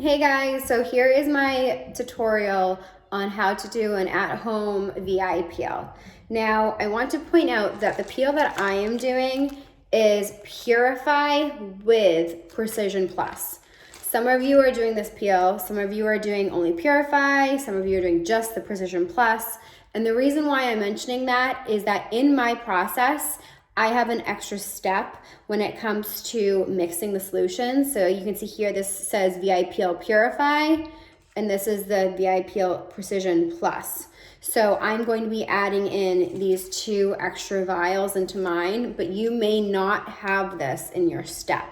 Hey guys, so here is my tutorial on how to do an at-home VI peel. Now, I want to point out that the peel that I am doing is Purify with Precision Plus. Some of you are doing this peel, some of you are doing only Purify, some of you are doing just the Precision Plus. And the reason why I'm mentioning that is that in my process, I have an extra step when it comes to mixing the solution. So you can see here, this says VI Peel Purify, and this is the VI Peel Precision Plus. So I'm going to be adding in these two extra vials into mine, but you may not have this in your step.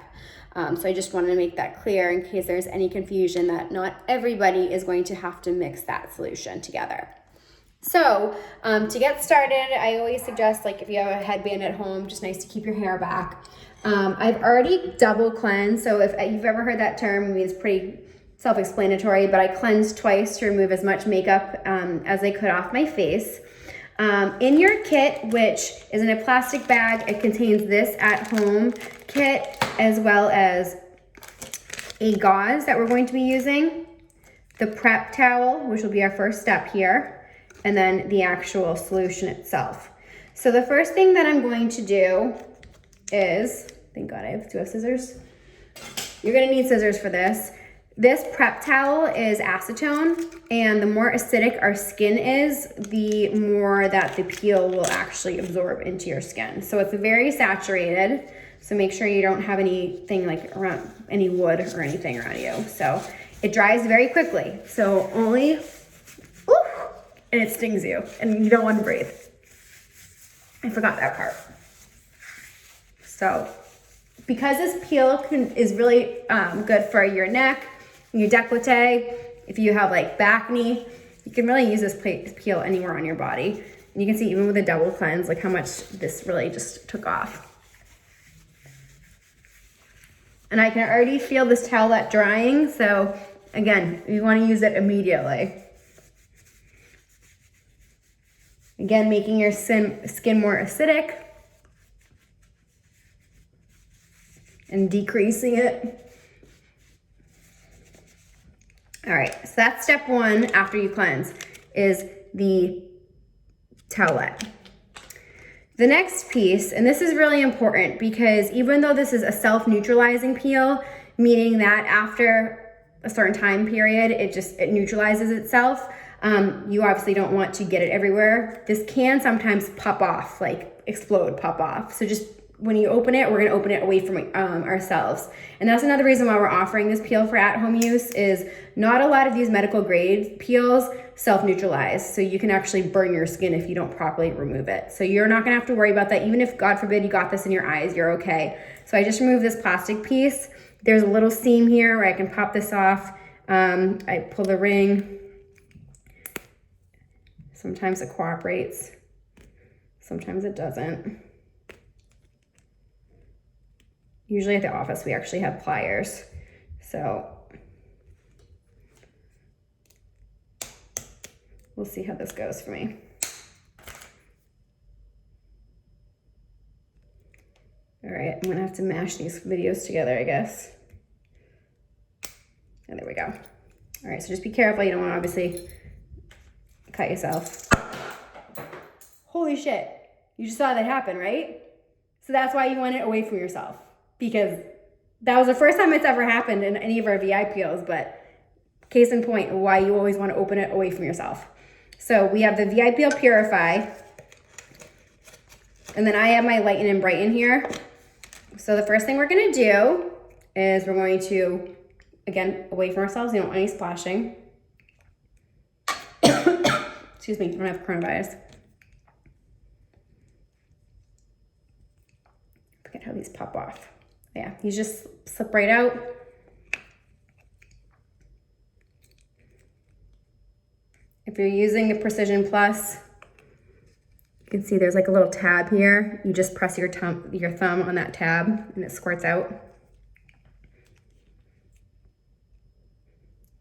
So I just wanted to make that clear in case there's any confusion that not everybody is going to have to mix that solution together. So to get started, I always suggest, like, if you have a headband at home, just nice to keep your hair back. I've already double cleansed, so if you've ever heard that term, I mean, it's pretty self-explanatory, but I cleansed twice to remove as much makeup as I could off my face. In your kit, which is in a plastic bag, it contains this at-home kit as well as a gauze that we're going to be using, the prep towel, which will be our first step here, and then the actual solution itself. So the first thing that I'm going to do is, thank God I do have scissors. You're gonna need scissors for this. This prep towel is acetone, and the more acidic our skin is, the more that the peel will actually absorb into your skin. So it's very saturated, so make sure you don't have anything like around, any wood or anything around you. So it dries very quickly, so only, and it stings you, and you don't want to breathe. I forgot that part. So, because this peel is really good for your neck, your décolleté, if you have like back knee, you can really use this peel anywhere on your body. And you can see even with a double cleanse, like how much this really just took off. And I can already feel this towelette drying, so again, you want to use it immediately. Again, making your skin more acidic and decreasing it. All right, so that's step one after you cleanse, is the towelette. The next piece, and this is really important because even though this is a self-neutralizing peel, meaning that after a certain time period, it neutralizes itself, you obviously don't want to get it everywhere. This can sometimes pop off, like explode, pop off. So just when you open it, we're gonna open it away from ourselves. And that's another reason why we're offering this peel for at-home use, is not a lot of these medical grade peels self-neutralize. So you can actually burn your skin if you don't properly remove it. So you're not gonna have to worry about that. Even if, God forbid, you got this in your eyes, you're okay. So I just removed this plastic piece. There's a little seam here where I can pop this off. I pull the ring. Sometimes it cooperates, sometimes it doesn't. Usually at the office, we actually have pliers. So we'll see how this goes for me. All right, I'm gonna have to mash these videos together, I guess. And there we go. All right, so just be careful. You don't want to obviously cut yourself. Holy shit, you just saw that happen, right? So that's why you want it away from yourself, because that was the first time it's ever happened in any of our VI peels, but case in point, why you always want to open it away from yourself. So we have the VI Peel Purify, and then I have my Lighten and Brighten here. So the first thing we're gonna do is we're going to, again, away from ourselves, you don't want any splashing. Excuse me, I don't have coronavirus. Look at how these pop off. Yeah, these just slip right out. If you're using a Precision Plus, you can see there's like a little tab here. You just press your thumb on that tab and it squirts out.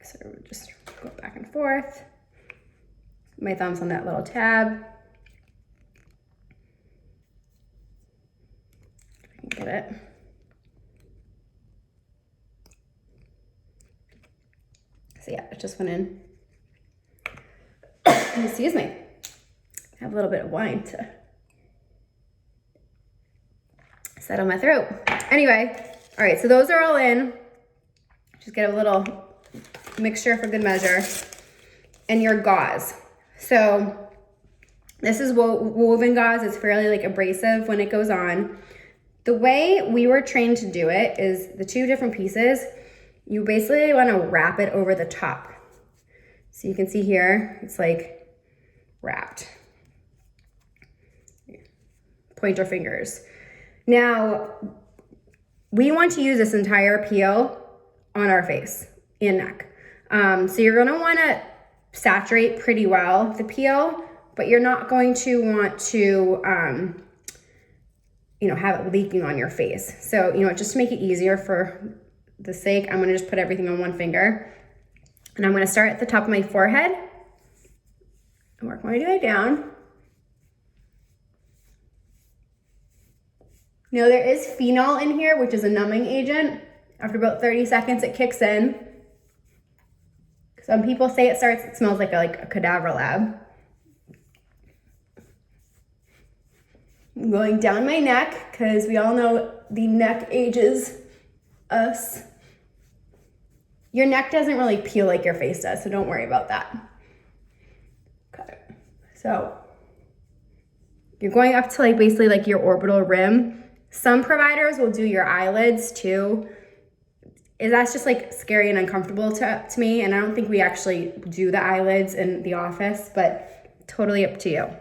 So just go back and forth. My thumb's on that little tab. I can get it. so yeah, it just went in. Excuse me. I have a little bit of wine to settle my throat. Anyway, all right, so those are all in. Just get a little mixture for good measure. And your gauze. So this is woven gauze. It's fairly like abrasive when it goes on. The way we were trained to do it is the two different pieces. You basically want to wrap it over the top. So you can see here, it's like wrapped. Point your fingers. Now, we want to use this entire peel on our face and neck. So you're gonna wanna saturate pretty well the peel, but you're not going to want to, have it leaking on your face. So, just to make it easier for the sake, I'm gonna just put everything on one finger. And I'm gonna start at the top of my forehead and work my way down. Now there is phenol in here, which is a numbing agent. After about 30 seconds, it kicks in. Some people say it smells like a cadaver lab. I'm going down my neck, because we all know the neck ages us. Your neck doesn't really peel like your face does, so don't worry about that. Okay, so you're going up to basically your orbital rim. Some providers will do your eyelids too. That's just scary and uncomfortable to me, and I don't think we actually do the eyelids in the office, but totally up to you. All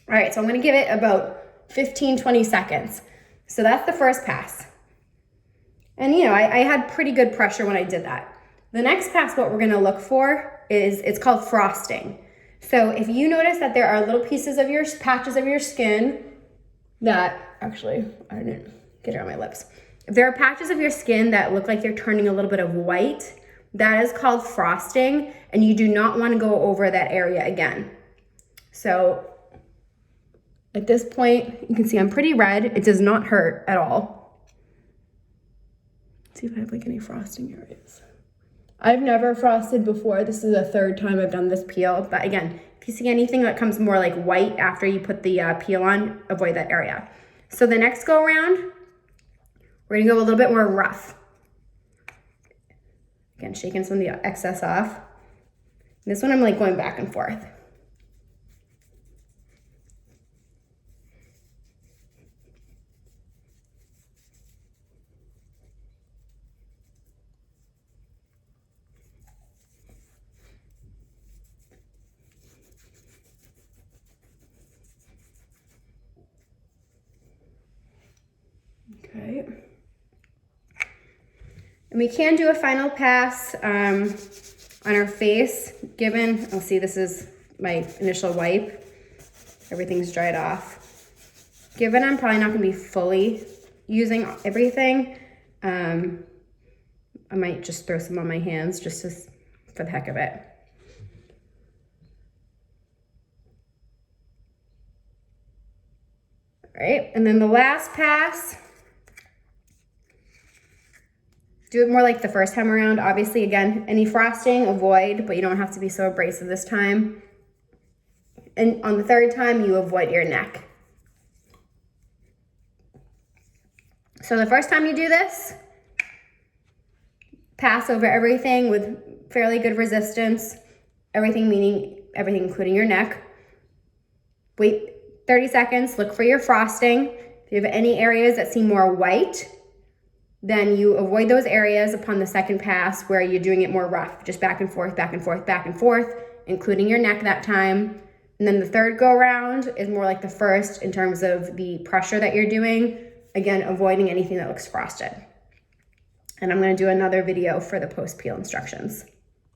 right, so I'm gonna give it about 15-20 seconds. So that's the first pass. And I had pretty good pressure when I did that. The next pass, what we're gonna look for it's called frosting. So if you notice that there are little patches of your skin that, actually, I didn't get it on my lips. If there are patches of your skin that look like they're turning a little bit of white, that is called frosting, and you do not want to go over that area again. So at this point, you can see I'm pretty red. It does not hurt at all. Let's see if I have any frosting areas. I've never frosted before. This is the third time I've done this peel, but again, if you see anything that comes more white after you put the peel on, avoid that area. So the next go around, we're gonna go a little bit more rough. Again, shaking some of the excess off. This one I'm going back and forth. Okay. And we can do a final pass on our face, given, see this is my initial wipe. Everything's dried off. Given I'm probably not gonna be fully using everything, I might just throw some on my hands just for the heck of it. All right, and then the last pass, do it more like the first time around. Obviously, again, any frosting, avoid, but you don't have to be so abrasive this time. And on the third time, you avoid your neck. So the first time you do this, pass over everything with fairly good resistance. Everything meaning everything including your neck. Wait 30 seconds, look for your frosting. If you have any areas that seem more white, then you avoid those areas upon the second pass where you're doing it more rough, just back and forth, back and forth, back and forth, including your neck that time. And then the third go around is more like the first in terms of the pressure that you're doing. Again, avoiding anything that looks frosted. And I'm gonna do another video for the post-peel instructions.